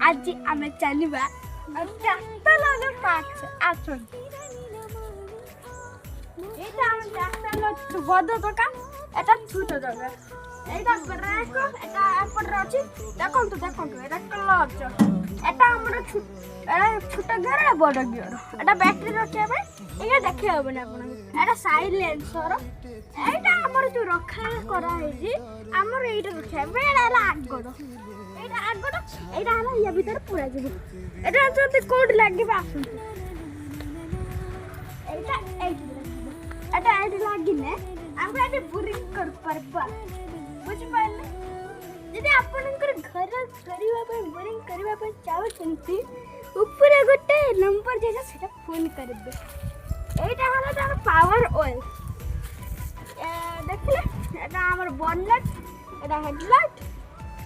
आज आम चलवा पार्क बड़ दोकान এটা ছোট জায়গা এইটা ব্রেক এটা এপরে আছে দেখুন তো এটা ক্লচ এটা আমরা ছোট গিয়ার আর বড় গিয়ার এটা ব্যাটারি রখিয়া পাই এটা দেখে হবে না আপনার এটা সাইলেন্সর এইটা আমার যে রক্ষা করা হইছি আমার এইটা রখিয়া পাই এটা হলো আগড় এইটা হলো ইয়া ভিতরে পুরা যাব এটা যদি কোড লাগিবে আসুন এইটা এটা এইটা লাগিনে আমরা এটি বুরিং कर परबा बुझि पाइले यदि आपनकर घर करिवा पे बोरिंग करिवा पे चाहो छंती ऊपर गोटे नंबर जे सेटा फोन करबे एटा हला तार पावर ऑयल देखले एटा हमर बोनलेट एटा हेडलाइट